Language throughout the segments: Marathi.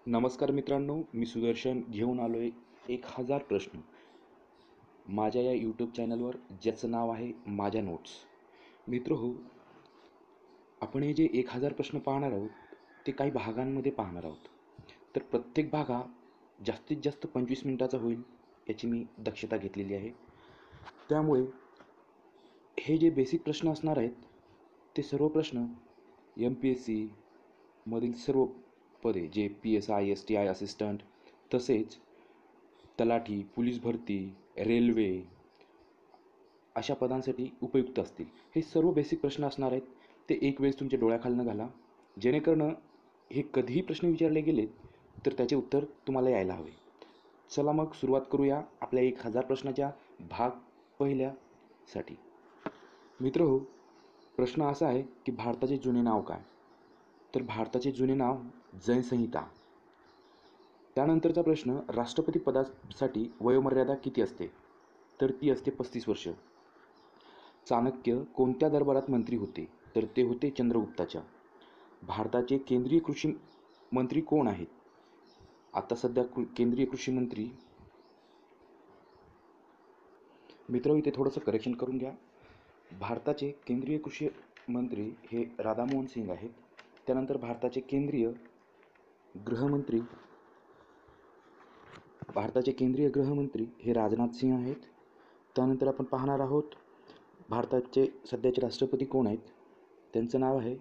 नमस्कार मित्रांनो, मी सुदर्शन घेऊन आलो आहे 1000 प्रश्न माझ्या या यूट्यूब चॅनलवर, ज्याचं नाव आहे माझ्या नोट्स. मित्रहो, आपण हे जे 1000 प्रश्न पाहणार आहोत ते काही भागांमध्ये पाहणार आहोत. तर प्रत्येक भाग हा जास्तीत जास्त 25 मिनिटाचा होईल याची मी दक्षता घेतलेली आहे. त्यामुळे हे जे बेसिक प्रश्न असणार आहेत ते सर्व प्रश्न MPSC मधील सर्व पदे, जे PSI STI असिस्टंट, तसेच तलाठी, पोलीस भरती, रेल्वे अशा पदांसाठी उपयुक्त असतील. हे सर्व बेसिक प्रश्न असणार आहेत. ते एक वेळेस तुमच्या डोळ्याखालनं घाला, जेणेकरून हे कधीही प्रश्न विचारले गेले तर त्याचे उत्तर तुम्हाला यायला हवे. चला मग सुरुवात करूया आपल्या 1000 प्रश्नाच्या भाग पहिल्यासाठी. मित्रहो, प्रश्न असा आहे की भारताचे जुने नाव काय? तर भारताचे जुने नाव जैन संहिता. त्यानंतरचा प्रश्न, राष्ट्रपती पदासाठी वयोमर्यादा किती असते? तर ती असते 35 वर्ष. चाणक्य कोणत्या दरबारात मंत्री होते? तर ते होते चंद्रगुप्ताच्या. भारताचे केंद्रीय कृषी मंत्री कोण आहेत? आता सध्या केंद्रीय कृषी मंत्री, मित्र इथे थोडंसं करेक्शन करून घ्या. भारताचे केंद्रीय कृषी मंत्री हे राधामोहन सिंग आहेत. त्यानंतर भारताचे केंद्रीय गृहमंत्री हे राजनाथ सिंह आहेत. त्यानंतर आपण पाहणार आहोत भारताचे सध्याचे राष्ट्रपती कोण आहेत. त्यांचं नाव आहे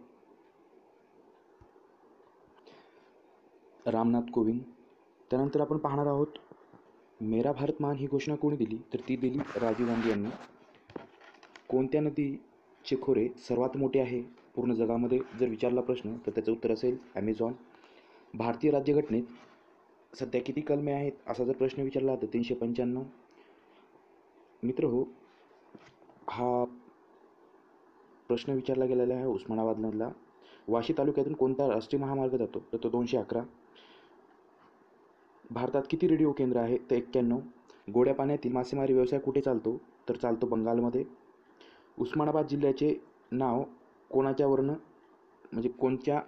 रामनाथ कोविंद. त्यानंतर आपण पाहणार आहोत मेरा भारत महान ही घोषणा कोणी दिली? तर ती दिली राजीव गांधी यांनी. कोणत्या नदीचे खोरे सर्वात मोठे आहे पूर्ण जगामध्ये? जर विचारला प्रश्न तर त्याचं उत्तर असेल ॲमेझॉन. भारतीय राज्यघटनेत सध्या किती कलमे आहेत असा जर प्रश्न विचारला तर 395. मित्रहो, हा प्रश्न विचारला गेलेला आहे उस्मानाबादमधला. वाशी तालुक्यातून कोणता राष्ट्रीय महामार्ग जातो? तर तो 211. भारतात किती रेडिओ केंद्र आहे? तर 91. गोड्या पाण्यातील मासेमारी व्यवसाय कुठे चालतो? तर चालतो बंगालमध्ये. उस्मानाबाद जिल्ह्याचे नाव कोणत्या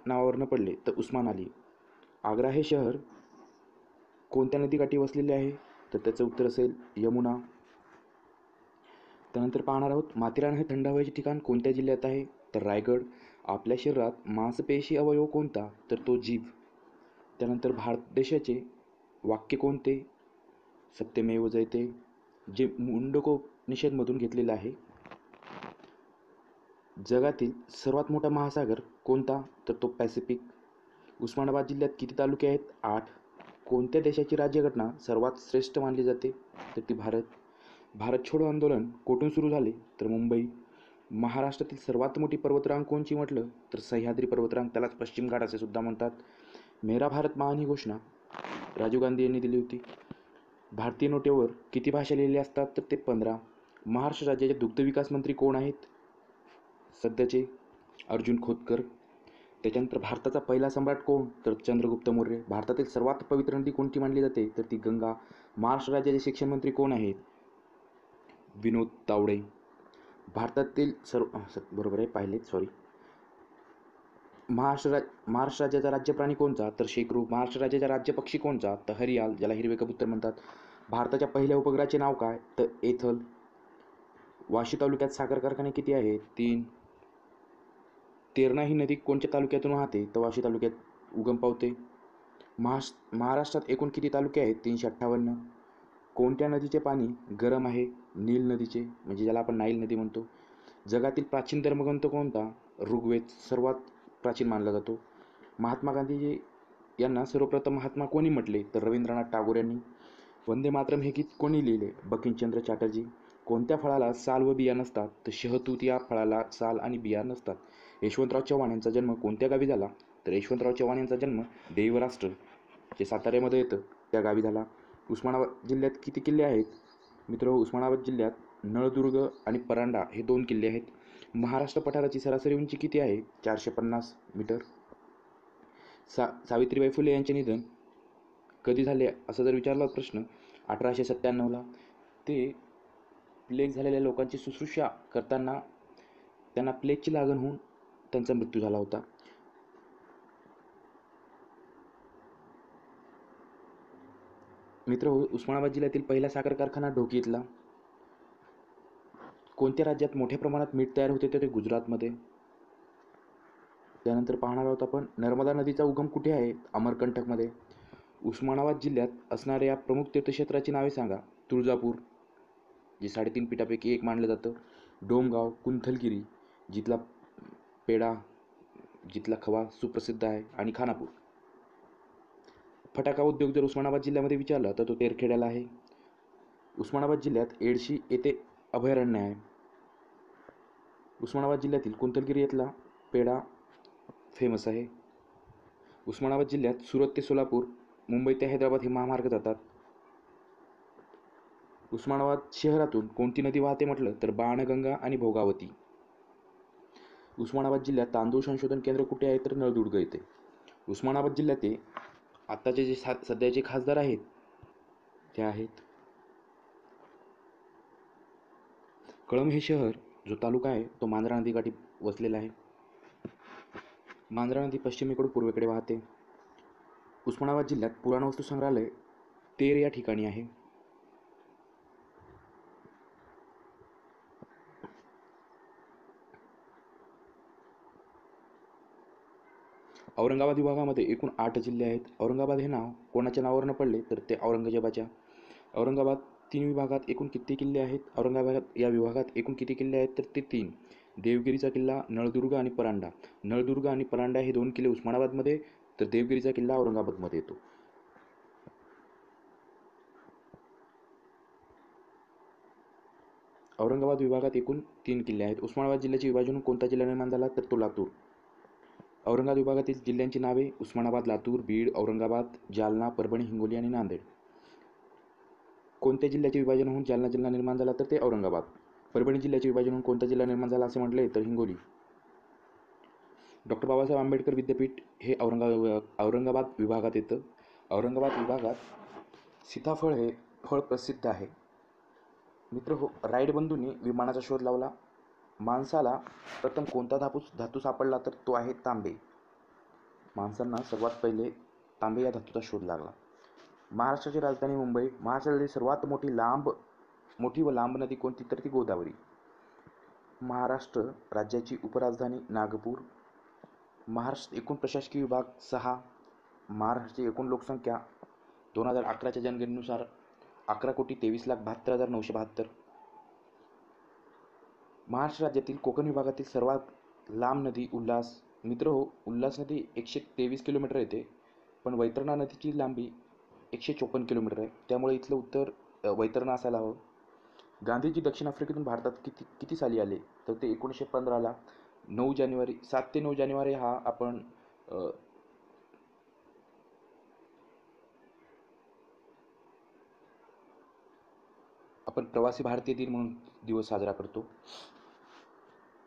नावावरनं पडले? तर उस्मान अली. आग्रा हे शहर कोणत्या नदीकाठी वसलेले आहे? तर त्याचं उत्तर असेल यमुना. त्यानंतर पाहणार आहोत माथेरान हे थंड हवेचे ठिकाण कोणत्या जिल्ह्यात आहे? तर रायगड. आपल्या शरीरात मांसपेशी अवयव कोणता? तर तो जीभ. त्यानंतर भारत देशाचे वाक्य कोणते? सत्यमेव जयते, जे मुंडकोपनिषदमधून घेतलेलं आहे. जगातील सर्वात मोठा महासागर कोणता? तर तो पॅसिफिक. उस्मानाबाद जिल्ह्यात किती तालुके आहेत? 8. कोणत्या देशाची राज्यघटना सर्वात श्रेष्ठ मानली जाते? तर ती भारत. भारत छोडो आंदोलन कोठून सुरू झाले? तर मुंबई. महाराष्ट्रातील सर्वात मोठी पर्वतरांग कोणची म्हटलं? तर सह्याद्री पर्वतरांग, त्यालाच पश्चिम घाट असे सुद्धा म्हणतात. मेरा भारत महान ही घोषणा राजीव गांधी यांनी दिली होती. भारतीय नोटेवर किती भाषा लिहिलेल्या असतात? तर ते 15. महाराष्ट्र राज्याचे दुग्धविकास मंत्री कोण आहेत सध्याचे? अर्जुन खोतकर. त्याच्यानंतर भारताचा पहिला सम्राट कोण? तर चंद्रगुप्त मौर्य. भारतातील सर्वात पवित्र नदी कोणती मानली जाते? तर ती गंगा. महाराष्ट्र राज्याचे शिक्षण मंत्री कोण आहेत? विनोद तावडे. भारतातील महाराष्ट्र राज्याचा राज्य प्राणी कोणता? तर शेकरू. महाराष्ट्र राज्याचा राज्य पक्षी कोणता? तर हरियाल, ज्याला हिरवे कबूतर म्हणतात. भारताच्या पहिल्या उपग्रहाचे नाव काय? तर एथल. वाशी तालुक्यात साखर कारखाने किती आहेत? 3. तेरणा ही नदी कोणत्या तालुक्यातून वाहते? तर वाशी तालुक्यात उगम पावते. महाराष्ट्रात एकूण किती तालुके आहेत? 358. कोणत्या नदीचे पाणी गरम आहे? नील नदीचे, म्हणजे ज्याला आपण नाईल नदी म्हणतो. जगातील प्राचीन धर्मग्रंथ कोणता? ऋग्वेद सर्वात प्राचीन मानला जातो. महात्मा गांधीजी यांना सर्वप्रथम महात्मा कोणी म्हटले? तर रवींद्रनाथ टागोर यांनी. वंदे मातरम हे गीत कोणी लिहिले? बंकिमचंद्र चॅटर्जी. कोणत्या फळाला साल व बिया नसतात? तर शहतूत या फळाला साल आणि बिया नसतात. यशवंतराव चव्हाण यांचा जन्म कोणत्या गावी झाला? तर यशवंतराव चव्हाण यांचा जन्म देवराष्ट्र, जे साताऱ्यामध्ये येतं, त्या गावी झाला. उस्मानाबाद जिल्ह्यात किती किल्ले आहेत? मित्र, उस्मानाबाद जिल्ह्यात नळदुर्ग आणि परांडा हे 2 किल्ले आहेत. महाराष्ट्र पठाराची सरासरी उंची किती आहे? 450 मीटर. सावित्रीबाई फुले यांचे निधन कधी झाले असं जर विचारला प्रश्न? 1897ला. ते प्लेग झालेल्या लोकांची शुश्रूषा करताना त्यांना प्लेगची लागण होऊन त्यांचा मृत्यू झाला होता. मित्र, उस्मानाबाद जिल्ह्यातील पहिला साखर कारखाना ढोकी इथला. कोणत्या राज्यात मोठ्या प्रमाणात मीठ तयार होते तर ते गुजरातमध्ये. त्यानंतर पाहणार आहोत आपण नर्मदा नदीचा उगम कुठे आहे, अमरकंटकमध्ये. उस्मानाबाद जिल्ह्यात असणाऱ्या प्रमुख तीर्थक्षेत्राची नावे सांगा. तुळजापूर, जे 3.5 पीठापैकी एक मानलं जातं. डोमगाव, कुंथलगिरी, जिथला पेढा, जिथला खवा सुप्रसिद्ध आहे, आणि खानापूर. फटाका उद्योग जर उस्मानाबाद जिल्ह्यामध्ये विचारला तर तो तेरखेड्याला आहे. उस्मानाबाद जिल्ह्यात एडशी येथे अभयारण्य आहे. उस्मानाबाद जिल्ह्यातील कुंथलगिरी येथला पेढा फेमस आहे. उस्मानाबाद जिल्ह्यात सुरत ते सोलापूर, मुंबई ते हैदराबाद हे महामार्ग जातात. उस्मानाबाद शहरातून कोणती नदी वाहते म्हटलं तर बाणगंगा आणि भोगावती. उस्मानाबाद जिल्ह्यात तांदूळ संशोधन केंद्र कुठे आहे तर नळदुर्ग येथे. उस्मानाबाद जिल्ह्याचे आत्ताचे जे सध्याचे खासदार आहेत ते आहेत. कळंब हे शहर, जो तालुका आहे तो मांजरा नदीकाठी वसलेला आहे. मांजरा नदी पश्चिमेकडून पूर्वेकडे वाहते. उस्मानाबाद जिल्ह्यात पुराणवस्तू संग्रहालय तेर या ठिकाणी आहे. औरंगाबाद विभागामध्ये एकूण 8 जिल्हे आहेत. औरंगाबाद हे नाव कोणाच्या नावावरनं पडले तर ते औरंगजेबाच्या. औरंगाबाद 3 विभागात एकूण किती किल्ले आहेत. औरंगाबाद या विभागात एकूण किती किल्ले आहेत तर ते 3. देवगिरीचा किल्ला, नळदुर्ग आणि परांडा. नळदुर्ग आणि परांडा हे 2 किल्ले उस्मानाबादमध्ये, तर देवगिरीचा किल्ला औरंगाबादमध्ये येतो. औरंगाबाद विभागात एकूण 3 किल्ले आहेत. उस्मानाबाद जिल्ह्याचे विभाजन होऊन कोणता जिल्हा निर्माण झाला तर तो लातूर. औरंगाबाद विभागातील जिल्ह्यांची नावे उस्मानाबाद, लातूर, बीड, औरंगाबाद, जालना, परभणी, हिंगोली आणि नांदेड. कोणत्या जिल्ह्याचे विभाजन होऊन जालना जिल्हा निर्माण झाला तर ते औरंगाबाद. परभणी जिल्ह्याचे विभाजन होऊन कोणता जिल्हा निर्माण झाला असे म्हटले तर हिंगोली. डॉक्टर बाबासाहेब आंबेडकर विद्यापीठ हे औरंगाबाद विभागात येतं. औरंगाबाद विभागात सीताफळ हे फळ प्रसिद्ध आहे. राईट बंधूंनी विमानाचा शोध लावला. माणसाला प्रथम कोणता धातू सापडला तर तो आहे तांबे. माणसांना सर्वात पहिले तांबे या धातूचा शोध लागला. महाराष्ट्राची राजधानी मुंबई. महाराष्ट्रातील सर्वात मोठी व लांब नदी कोणती तर ती गोदावरी. महाराष्ट्र राज्याची उपराजधानी नागपूर. महाराष्ट्र एकूण प्रशासकीय विभाग 6. महाराष्ट्राची एकूण लोकसंख्या 2011च्या जनगणनेनुसार 11,23,72,972. महाराष्ट्र राज्यातील कोकण विभागातील सर्वात लांब नदी उल्हास. उल्हास नदी 123 किलोमीटर येते, पण वैतरणा नदीची लांबी 154 किलोमीटर आहे. त्यामुळे इथलं उत्तर वैतरणा असायला हवं. गांधीजी दक्षिण आफ्रिकेतून भारतात किती साली आले तर ते 1915ला 7 ते 9 जानेवारी हा आपण प्रवासी भारतीय दिन म्हणून दिवस साजरा करतो.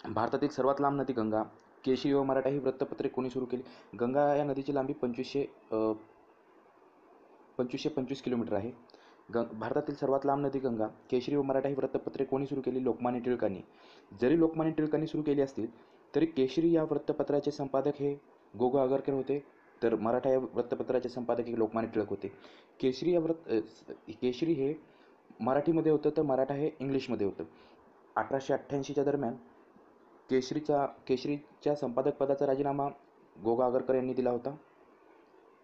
भारतातील सर्वात लांब नदी गंगा. केशरी व मराठा ही वृत्तपत्रे कोणी सुरू केली. गंगा या नदीची लांबी 2525 किलोमीटर आहे. भारतातील सर्वात लांब नदी गंगा. केशरी व मराठा ही वृत्तपत्रे कोणी सुरू केली. लोकमान्य टिळकांनी. जरी लोकमान्य टिळकांनी सुरू केली असतील तरी केशरी या वृत्तपत्राचे संपादक हे गो ग आगरकर होते, तर मराठा या वृत्तपत्राचे संपादक हे लोकमान्य टिळक होते. केशरी हे मराठीमध्ये होतं तर मराठा हे इंग्लिशमध्ये होतं. 1888च्या दरम्यान केशरीच्या संपादकपदाचा राजीनामा गो ग आगरकर यांनी दिला होता.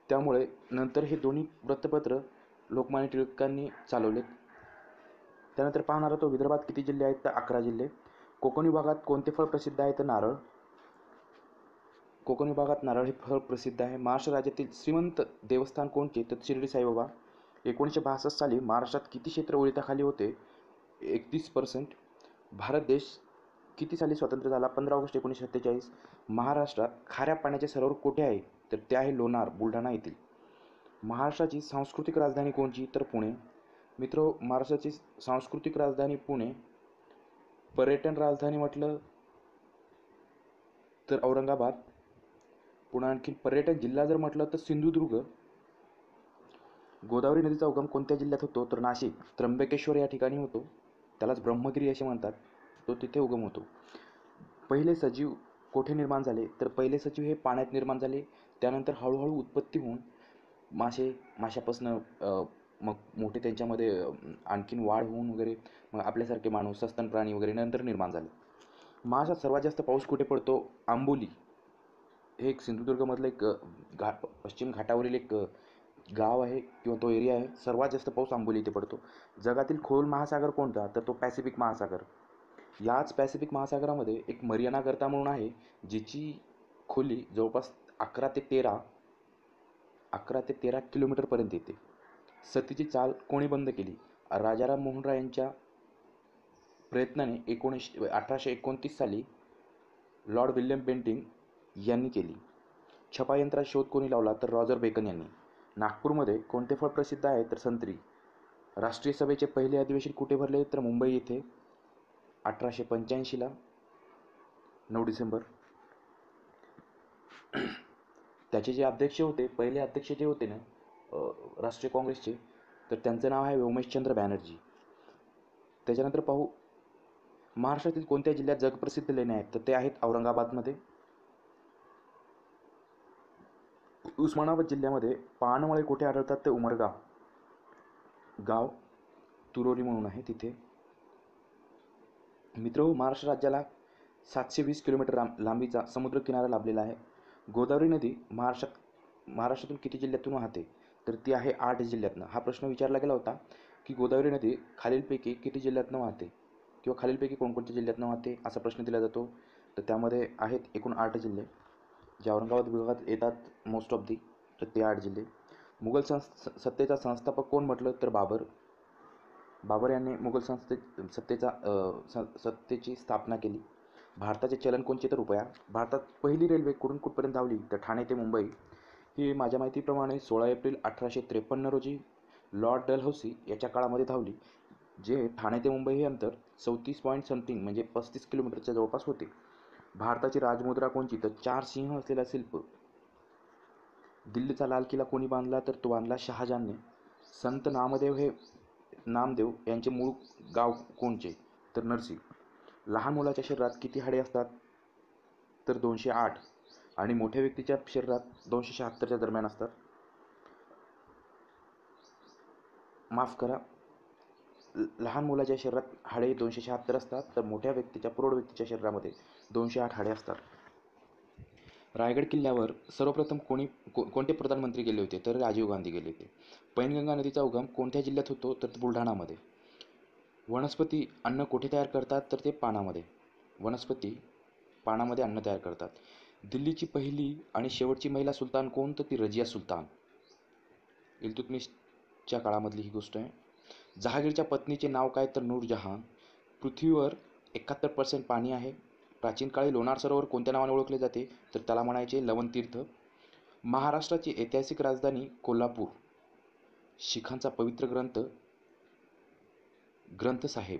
त्यामुळे नंतर हे दोन्ही वृत्तपत्र लोकमान्य टिळकांनी चालवले. त्यानंतर पाहणार तो विदर्भात किती जिल्हे आहेत तर 11 जिल्हे. कोकण विभागात कोणते फळ प्रसिद्ध आहे तर नारळ. कोकण विभागात नारळ हे फळ प्रसिद्ध आहे. महाराष्ट्र राज्यातील श्रीमंत देवस्थान कोणते तर शिर्डी साईबाबा. 1962 साली महाराष्ट्रात किती क्षेत्र ओलिताखाली होते 31%. भारत देश किती साली स्वतंत्र झाला 15 ऑगस्ट 1947. महाराष्ट्रात खाऱ्या पाण्याचे सरोवर कोठे आहे तर ते आहे लोणार, बुलढाणा येथील. महाराष्ट्राची सांस्कृतिक राजधानी कोणची तर पुणे. महाराष्ट्राची सांस्कृतिक राजधानी पुणे. पर्यटन राजधानी म्हटलं तर औरंगाबाद. पुन्हा आणखी पर्यटन जिल्हा जर म्हटलं तर सिंधुदुर्ग. गोदावरी नदीचा उगम कोणत्या जिल्ह्यात होतो तर नाशिक. त्र्यंबकेश्वर या ठिकाणी होतो, त्यालाच ब्रह्मगिरी असे म्हणतात, तो तिथे उगम होतो. पहिले सजीव कोठे निर्माण झाले तर पहिले सजीव हे पाण्यात निर्माण झाले. त्यानंतर हळूहळू उत्पत्ती होऊन माशापासून मग मोठे त्यांच्यामध्ये आणखीन वाढ होऊन वगैरे मग आपल्यासारखे माणूस सस्तन प्राणी वगैरे नंतर निर्माण झाले. महाराष्ट्रात सर्वात जास्त पाऊस कुठे पडतो? आंबोली हे एक सिंधुदुर्गमधलं एक पश्चिम घाटावरील एक गाव आहे किंवा तो एरिया आहे. सर्वात जास्त पाऊस आंबोली इथे पडतो. जगातील खोल महासागर कोणता? तर तो पॅसिफिक महासागर. याच पॅसिफिक महासागरामध्ये एक मरियाना गर्ता म्हणून आहे, जिची खोली जवळपास 11 ते 13 किलोमीटरपर्यंत येते. सतीची चाल कोणी बंद केली? राजाराम मोहन राय यांच्या प्रयत्नाने 1829 साली लॉर्ड विल्यम बेंटिंक यांनी केली. छपायंत्रात शोध कोणी लावला? तर रॉजर बेकन यांनी. नागपूरमध्ये कोणते फळ प्रसिद्ध आहे? तर संत्री. राष्ट्रीय सभेचे पहिले अधिवेशन कुठे भरले? तर मुंबई येथे 1885ला 9 डिसेंबर. त्याचे जे अध्यक्ष होते, पहिले अध्यक्ष जे होते ना राष्ट्रीय काँग्रेसचे, तर त्यांचं नाव आहे उमेशचंद्र बॅनर्जी. त्याच्यानंतर पाहू, महाराष्ट्रातील कोणत्या जिल्ह्यात जगप्रसिद्ध लेण्या आहेत? तर ते आहेत औरंगाबादमध्ये. उस्मानाबाद जिल्ह्यामध्ये पानमळे कुठे आढळतात? ते उमरगा गाव तुरोली म्हणून आहे तिथे. मित्रहो, महाराष्ट्र राज्याला 720 किलोमीटर लांबीचा समुद्रकिनारा लाभलेला आहे. गोदावरी नदी महाराष्ट्रातून किती जिल्ह्यातून वाहते? तर ती आहे 8 जिल्ह्यातनं. हा प्रश्न विचारला गेला होता की गोदावरी नदी खालीलपैकी किती जिल्ह्यातनं वाहते किंवा खालीलपैकी कोणकोणत्या जिल्ह्यातनं वाहते असा प्रश्न दिला जातो. तर त्यामध्ये आहेत एकूण 8 जिल्हे, जे औरंगाबाद विभागात येतात मोस्ट ऑफ दी. तर ते 8 जिल्हे. मुघल सत्तेचा संस्थापक कोण म्हटलं? तर बाबर यांनी मुघल सत्तेची स्थापना केली. भारताचे चलन कोणते? तर रुपया. भारतात पहिली रेल्वे कुठून कुठपर्यंत धावली? तर ठाणे ते मुंबई. ही माझ्या माहितीप्रमाणे 16 एप्रिल 1853 रोजी लॉर्ड डलहौसी याच्या काळामध्ये धावली, जे ठाणे ते मुंबई हे अंतर 34 पॉईंट समथिंग म्हणजे 35 किलोमीटरच्या जवळपास होते. भारताची राजमुद्रा कोणची? तर 4 सिंह असलेला शिल्प. दिल्लीचा लाल किल्ला कोणी बांधला? तर तो बांधला शहाजहानने. संत नामदेव यांचे मूळ गाव कोणचे? तर नरसी. लहान मुलाच्या शरीरात किती हाडे असतात? तर 208. आणि मोठ्या व्यक्तीच्या शरीरात 276च्या दरम्यान असतात. माफ करा, लहान मुलाच्या शरीरात हाडे 276 असतात, तर मोठ्या प्रौढ व्यक्तीच्या शरीरामध्ये 208 हाडे असतात. रायगड किल्ल्यावर सर्वप्रथम कोणते प्रधानमंत्री गेले होते? तर राजीव गांधी गेले होते. पैनगंगा नदीचा उगम कोणत्या जिल्ह्यात होतो? तर बुलढाणामध्ये. वनस्पती अन्न कुठे तयार करतात? तर ते पानामध्ये. वनस्पती पानामध्ये अन्न तयार करतात. दिल्लीची पहिली आणि शेवटची महिला सुलतान कोण? तर ती रजिया सुलतान. इल्तुतमिशच्या काळामधली ही गोष्ट आहे. जहांगीरच्या पत्नीचे नाव काय? तर नूरजहान. पृथ्वीवर 71% पाणी आहे. प्राचीन काळी लोणार सरोवर कोणत्या नावाने ओळखले जाते? तर त्याला म्हणायचे लवणतीर्थ. महाराष्ट्राची ऐतिहासिक राजधानी कोल्हापूर. शिखांचा पवित्र ग्रंथ साहेब.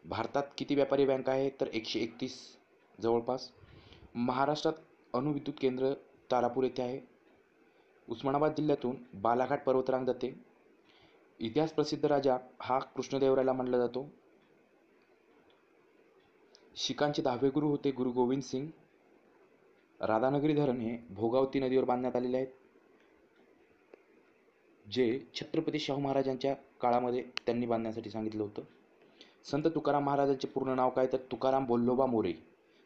भारतात किती व्यापारी बँक आहे? तर 131 जवळपास. महाराष्ट्रात अणुविद्युत केंद्र तारापूर येथे आहे. उस्मानाबाद जिल्ह्यातून बालाघाट पर्वतरांग जाते. इतिहास प्रसिद्ध राजा हा कृष्णदेवरायला मानला जातो. शिखांचे 10वे गुरु होते गुरु गोविंद सिंग. राधानगरी धरण हे भोगावती नदीवर बांधण्यात आलेले आहेत, जे छत्रपती शाहू महाराजांच्या काळामध्ये त्यांनी बांधण्यासाठी सांगितलं होतं. संत तुकाराम महाराजांचे पूर्ण नाव काय? तर तुकाराम बोल्लोबा मोरे.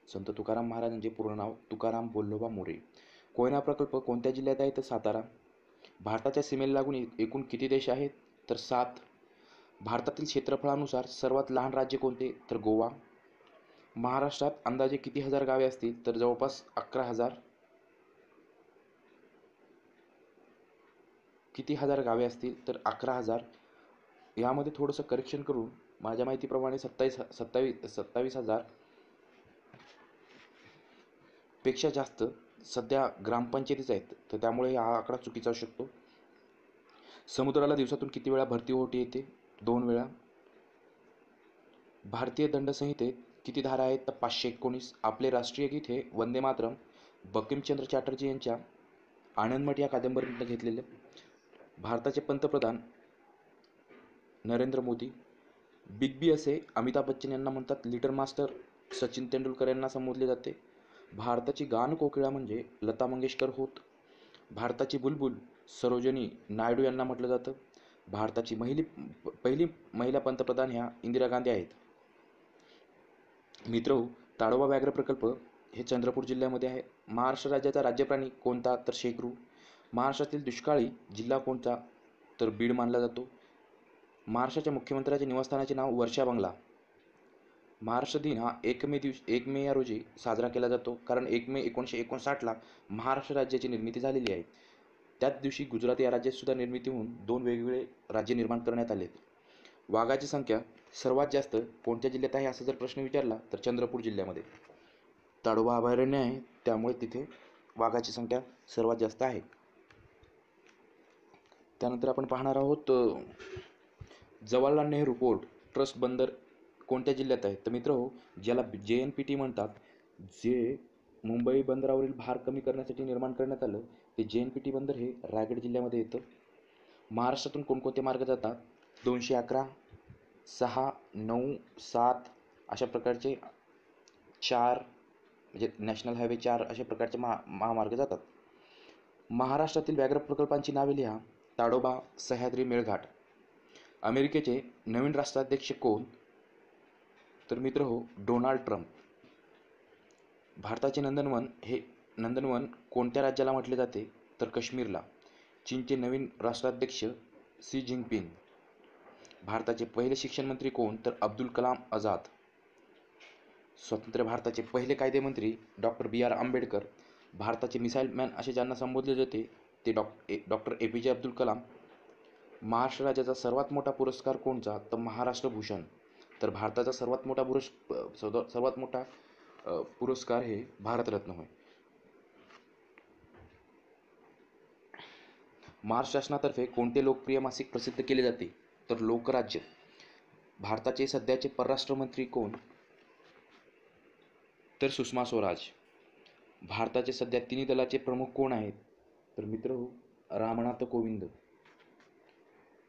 संत तुकाराम महाराजांचे पूर्ण नाव तुकाराम बोल्लोबा मोरे. कोयना प्रकल्प कोणत्या जिल्ह्यात आहे? तर सातारा. भारताच्या सीमेला लागून एकूण किती देश आहेत? तर 7. भारतातील क्षेत्रफळानुसार सर्वात लहान राज्य कोणते? तर गोवा. महाराष्ट्रात अंदाजे किती हजार गावे असतील? तर जवळपास 11,000. किती हजार गावे असतील? तर 11,000. यामध्ये थोडंसं करेक्शन करून माझ्या माहितीप्रमाणे 27,000 पेक्षा जास्त सध्या ग्रामपंचायतीच आहेत, तर त्यामुळे हा आकडा चुकीचा असू शकतो. समुद्राला दिवसातून किती वेळा भरती ओहोटी येते? 2 वेळा. भारतीय दंडसंहितेत किती धारा आहेत? तर 519. आपले राष्ट्रीय गीत हे वंदे मातरम बंकिमचंद्र चॅटर्जी यांच्या आनंदमठ या कादंबरीतून घेतलेले. भारताचे पंतप्रधान नरेंद्र मोदी. बिग बी असे अमिताभ बच्चन यांना म्हणतात. लिटल मास्टर सचिन तेंडुलकर यांना संबोधले जाते. भारताची गान कोकिळा म्हणजे लता मंगेशकर होत. भारताची बुलबुल सरोजिनी नायडू यांना म्हटलं जातं. भारताची पहिली महिला पंतप्रधान ह्या इंदिरा गांधी आहेत. मित्रहो, ताडोबा व्याघ्र प्रकल्प हे चंद्रपूर जिल्ह्यामध्ये आहे. महाराष्ट्र राज्याचा राज्यप्राणी कोणता? तर शेकरू. महाराष्ट्रातील दुष्काळी जिल्हा कोणता? तर बीड मानला जातो. महाराष्ट्राच्या मुख्यमंत्र्याचे निवासस्थानाचे नाव वर्षा बंगला. महाराष्ट्र दिन हा 1 मे या रोजी साजरा केला जातो, कारण 1 मे 1959ला महाराष्ट्र राज्याची निर्मिती झालेली आहे. त्याच दिवशी गुजरात या राज्यात सुद्धा निर्मिती होऊन 2 वेगवेगळे राज्य निर्माण करण्यात आले. वाघाची संख्या सर्वात जास्त कोणत्या जिल्ह्यात आहे असा जर प्रश्न विचारला तर चंद्रपूर जिल्ह्यामध्ये. ताडोबा अभयारण्य आहे, त्यामुळे तिथे वाघाची संख्या सर्वात जास्त आहे. त्यानंतर आपण पाहणार आहोत जवाहरलाल नेहरू पोर्ट ट्रस्ट बंदर कोणत्या जिल्ह्यात आहे? तर मित्र ज्याला JNPT म्हणतात, जे मुंबई बंदरावरील भार कमी करण्यासाठी निर्माण करण्यात आलं, ते JNPT बंदर हे रायगड जिल्ह्यामध्ये येतं. महाराष्ट्रातून कोणकोणते मार्ग जातात? 211, 6, 9, 7 अशा प्रकारचे 4 म्हणजे नॅशनल हायवे 4 अशा प्रकारचे महामार्ग जातात. महाराष्ट्रातील व्याघ्र प्रकल्पांची नावे लिहा. ताडोबा, सह्याद्री, मेळघाट. अमेरिकेचे नवीन राष्ट्राध्यक्ष कोण? तर मित्र डोनाल्ड ट्रम्प. भारताचे नंदनवन कोणत्या राज्याला म्हटले जाते? तर काश्मीरला. चीनचे नवीन राष्ट्राध्यक्ष सी जिनपिंग. भारताचे पहिले शिक्षण मंत्री कोण? तर अब्दुल कलाम आझाद. स्वतंत्र भारताचे पहिले कायदेमंत्री डॉक्टर BR आंबेडकर. भारताचे मिसाईल मॅन असे ज्यांना संबोधले जाते ते डॉक्टर APJ अब्दुल कलाम. महाराष्ट्र राज्याचा सर्वात मोठा पुरस्कार कोणता? तर महाराष्ट्र भूषण. तर भारताचा सर्वात मोठा पुरस्कार हे भारतरत्न होय. महाराष्ट्र शासनातर्फे कोणते लोकप्रिय मासिक प्रसिद्ध केले जाते? तर लोकराज्य. भारताचे सध्याचे परराष्ट्र मंत्री कोण? तर सुषमा स्वराज. भारताचे सध्या तिन्ही दलाचे प्रमुख कोण आहेत? तर मित्र रामनाथ कोविंद.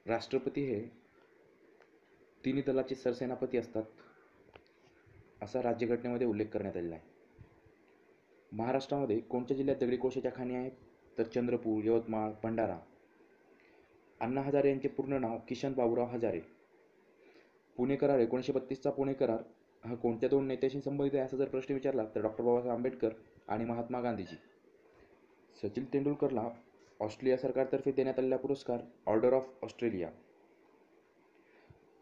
राष्ट्रपती हे तिन्ही दलाचे सरसेनापती असतात असा राज्यघटनेमध्ये उल्लेख करण्यात आलेला आहे. महाराष्ट्रामध्ये कोणत्या जिल्ह्यात दगडी कोळशाच्या खाणी आहेत? तर चंद्रपूर, यवतमाळ, भंडारा. अण्णा हजारे यांचे पूर्ण नाव किशन बाबूराव हजारे. पुणे करार 1932चा पुणे करार हा कोणत्या 2 नेत्याशी संबंधित आहे असा जर प्रश्न विचारला तर डॉक्टर बाबासाहेब आंबेडकर आणि महात्मा गांधीजी. सचिन तेंडुलकरला ऑस्ट्रेलिया सरकारतर्फे देण्यात आलेला पुरस्कार Order of Australia.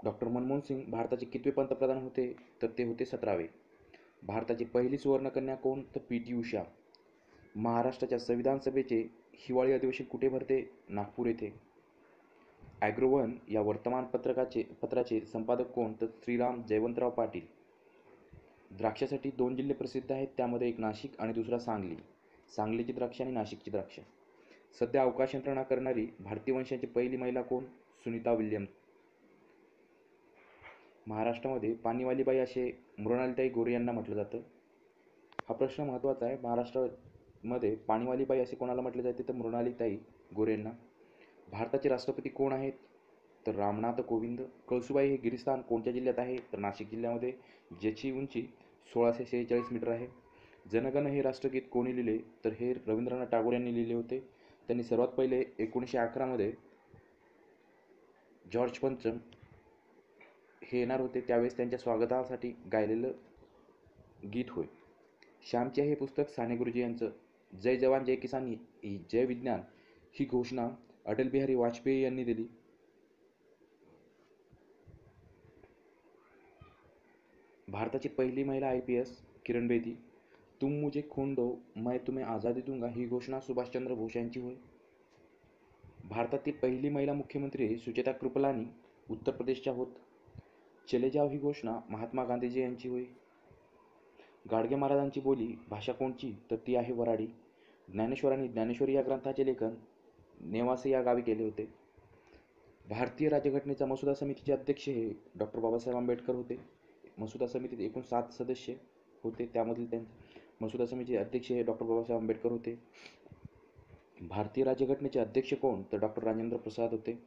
Doctor Manmohan Singh भारताचे कितवे पंतप्रधान होते? तर ते होते 17वे. भारताची पहिली सुवर्णकन्या कोण? तर PT उषा. महाराष्ट्राच्या संविधान सभेचे हिवाळी अधिवेशन कुठे भरते? नागपूर येथे. ॲग्रोवन या पत्राचे संपादक कोण? तर श्रीराम जयवंतराव पाटील. द्राक्षासाठी 2 जिल्हे प्रसिद्ध आहेत, त्यामध्ये एक नाशिक आणि दुसरा सांगली. सांगलीची द्राक्ष आणि नाशिकची द्राक्ष. सध्या अवकाश यंत्रणा करणारी भारतीय वंशाची पहिली महिला कोण? सुनीता विल्यम्स. महाराष्ट्रामध्ये पाणीवाली बाई असे मृणालिताई गोरे यांना म्हटलं जातं. हा प्रश्न महत्त्वाचा आहे. महाराष्ट्रामध्ये पाणीवाली बाई असे कोणाला म्हटले जाते? तर मृणालिताई गोरे यांना. भारताचे राष्ट्रपती कोण आहेत? तर रामनाथ कोविंद. कळसुबाई हे गिरिस्थान कोणत्या जिल्ह्यात आहे? तर नाशिक जिल्ह्यामध्ये, ज्याची उंची 1646 मीटर आहे. जनगण हे राष्ट्रगीत कोणी लिहिले? तर हे रवींद्रनाथ टागोर यांनी लिहिले होते. त्यांनी सर्वात पहिले 1911मध्ये जॉर्ज पंचम हे येणार होते, त्यावेळेस त्यांच्या स्वागतासाठी गायलेलं गीत होय. श्यामची हे पुस्तक साने गुरुजी यांचं. जय जवान जय किसान जय विज्ञान ही घोषणा अटल बिहारी वाजपेयी यांनी दिली. भारताची पहिली महिला IPS किरण बेदी. तुम मुझे खून दो मैं तुम्हें आज़ादी दूंगा ही घोषणा सुभाषचंद्र बोस यांची होय. भारतातील पहिली महिला मुख्यमंत्री सुचेता कृपलानी उत्तर प्रदेशच्या होत. चले जाव ही घोषणा महात्मा गांधीजी यांची होय. गाडगे महाराजांची बोली भाषा कोणची? तर ती आहे वराडी. ज्ञानेश्वरांनी ज्ञानेश्वरी या ग्रंथाचे लेखन नेवासे या गावी केले होते. भारतीय राज्यघटनेच्या मसुदा समितीचे अध्यक्ष हे डॉक्टर बाबासाहेब आंबेडकर होते. मसुदा समितीत एकूण 7 सदस्य होते, त्यामधील मसुदा समितीचे अध्यक्ष हे डॉक्टर बाबासाहेब आंबेडकर होते. भारतीय राज्यघटनेचे अध्यक्ष कोण? तर डॉक्टर राजेंद्र प्रसाद होते.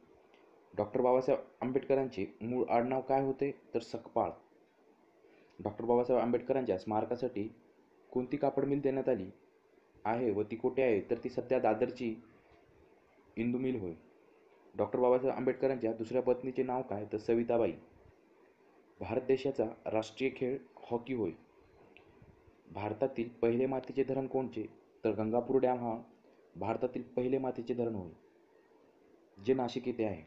डॉक्टर बाबासाहेब आंबेडकरांचे मूळ आडनाव काय होते? तर सकपाळ. डॉक्टर बाबासाहेब आंबेडकरांच्या स्मारकासाठी कोणती कापड मिल देण्यात आली आहे व ती कोठे आहे? तर ती सध्या दादरची इंदू मिल होय. डॉक्टर बाबासाहेब आंबेडकरांच्या दुसऱ्या पत्नीचे नाव काय? तर सविताबाई. भारत देशाचा राष्ट्रीय खेळ हॉकी होय. भारतातील पहिले मातीचे धरण कोणते? तर गंगापूर डॅम हा भारतातील पहिले मातीचे धरण होय, जे नाशिक येथे आहे.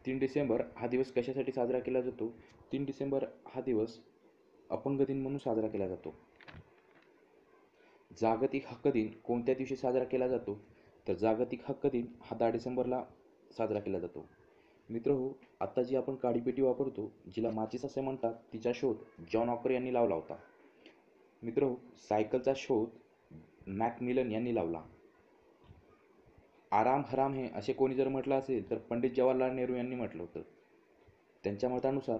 3 डिसेंबर हा दिवस कशासाठी साजरा केला जातो? 3 डिसेंबर हा दिवस अपंग दिन म्हणून साजरा केला जातो. जागतिक हक्क दिन कोणत्या दिवशी साजरा केला जातो? तर जागतिक हक्क दिन हा 10 डिसेंबरला साजरा केला जातो. मित्रहो, आता जी आपण काडीपेटी वापरतो, जिला माचीस असे म्हणतात, तिचा शोध जॉन वॉकर यांनी लावला होता. मित्रहो, सायकलचा शोध मॅकमिलन यांनी लावला. आराम हराम है असे कोणी जर म्हटलं असेल तर पंडित जवाहरलाल नेहरू यांनी म्हटलं होतं. त्यांच्या मतानुसार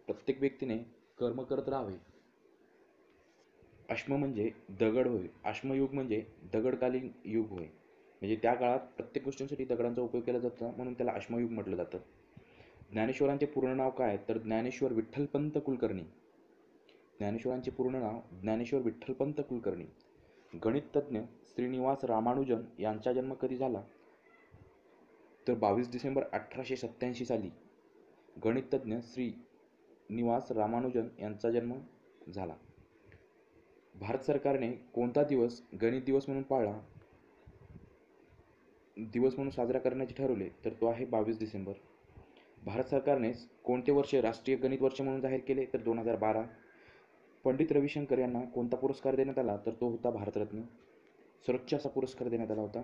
प्रत्येक व्यक्तीने कर्म करत राहावे. अश्म म्हणजे दगड होय. अश्मयुग म्हणजे दगडकालीन युग होय. म्हणजे त्या काळात प्रत्येक गोष्टींसाठी दगडांचा उपयोग केला जातो, म्हणून त्याला अश्मयुग म्हटलं जातं. ज्ञानेश्वरांचे पूर्ण नाव काय? तर ज्ञानेश्वर विठ्ठलपंत कुलकर्णी. ज्ञानेश्वरांचे पूर्ण नाव ज्ञानेश्वर विठ्ठलपंत कुलकर्णी. गणिततज्ञ श्रीनिवास रामानुजन यांचा जन्म कधी झाला? तर 22 डिसेंबर 1887 साली गणिततज्ञ श्रीनिवास रामानुजन यांचा जन्म झाला. भारत सरकारने कोणता दिवस गणित दिवस म्हणून साजरा करण्याचे ठरवले? तर तो आहे 22 डिसेंबर. भारत सरकारने कोणते वर्ष राष्ट्रीय गणित वर्ष म्हणून जाहीर केले? तर 2012. पंडित रविशंकर यांना कोणता पुरस्कार देण्यात आला? तर तो होता भारतरत्न. सर्वोच्च असा पुरस्कार देण्यात आला होता.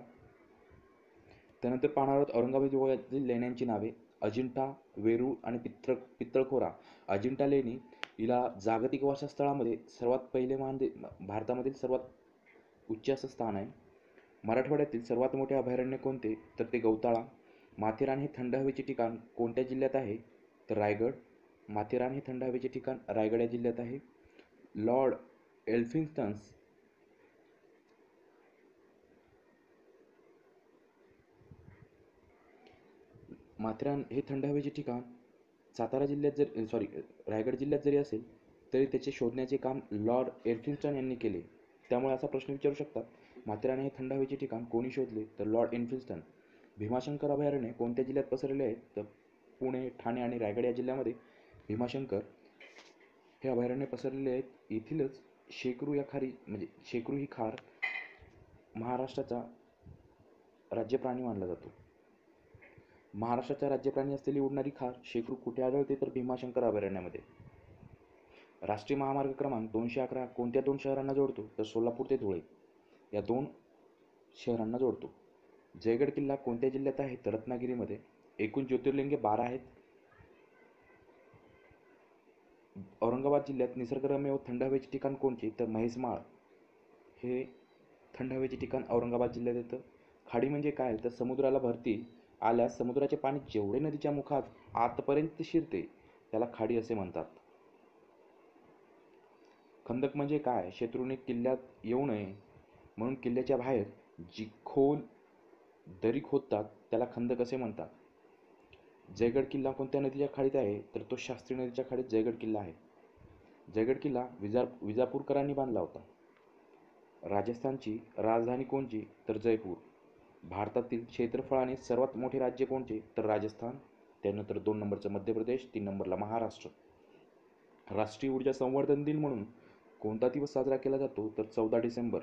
त्यानंतर पाहणार आहोत औरंगाबाद विभागातील लेण्यांची नावे. अजिंठा, वेरूळ आणि पित्तळखोरा. अजिंठा लेणी हिला जागतिक वारसा स्थळामध्ये सर्वात पहिले भारतामधील सर्वात उच्च असं स्थान आहे. मराठवाड्यातील सर्वात मोठे अभयारण्य कोणते? तर ते गौताळा. माथेरान हे थंड हवेचे ठिकाण कोणत्या जिल्ह्यात आहे? तर रायगड. माथेरान हे थंड हवेचे ठिकाण रायगड या जिल्ह्यात आहे. लॉर्ड एल्फिन्स्टन्स माथेरान हे थंड हवेचे ठिकाण सातारा जिल्ह्यात रायगड जिल्ह्यात जरी असेल तरी त्याचे शोधण्याचे काम लॉर्ड एल्फिन्स्टन यांनी केले. त्यामुळे असा प्रश्न विचारू शकतात, माथेरान हे थंड हवेचे ठिकाण कोणी शोधले? तर लॉर्ड एल्फिन्स्टन. भीमाशंकर अभयारण्य कोणत्या जिल्ह्यात पसरले आहे? तर पुणे, ठाणे आणि रायगड या जिल्ह्यामध्ये भीमाशंकर हे अभयारण्य पसरलेले आहेत. येथीलच शेकरू ही खार महाराष्ट्राचा राज्यप्राणी मानला जातो. महाराष्ट्राचा राज्यप्राणी असलेली उडणारी खार शेकरू कुठे आढळते? तर भीमाशंकर अभयारण्यामध्ये. राष्ट्रीय महामार्ग क्रमांक 211 कोणत्या 2 शहरांना जोडतो? तर सोलापूर ते धुळे या 2 शहरांना जोडतो. जयगड किल्ला कोणत्या जिल्ह्यात आहे? तर रत्नागिरीमध्ये. एकूण ज्योतिर्लिंगे 12 आहेत. औरंगाबाद जिल्ह्यात निसर्गरम्य व थंड हवेचे ठिकाण कोणते? तर म्हैसमाळ हे थंड हवेचे ठिकाण औरंगाबाद जिल्ह्यात येतं. खाडी म्हणजे काय? तर समुद्राला भरती आल्यास समुद्राचे पाणी जेवढे नदीच्या मुखात आतपर्यंत शिरते त्याला खाडी असे म्हणतात. खंदक म्हणजे काय? शत्रूने किल्ल्यात येऊ नये म्हणून किल्ल्याच्या बाहेर जी खोल दरी खोदतात त्याला खंदक असे म्हणतात. जयगड किल्ला कोणत्या नदीच्या खाडीत आहे? तर तो शास्त्री नदीच्या खाडीत जयगड किल्ला आहे. जयगड किल्ला विजापूरकरांनी बांधला होता. राजस्थानची राजधानी कोणची? तर जयपूर. भारतातील क्षेत्रफळाने सर्वात मोठे राज्य कोणते? तर राजस्थान. त्यानंतर 2 नंबरचं मध्य प्रदेश, 3 नंबरला महाराष्ट्र. राष्ट्रीय ऊर्जा संवर्धन दिन म्हणून कोणता दिवस साजरा केला जातो? तर 14 डिसेंबर.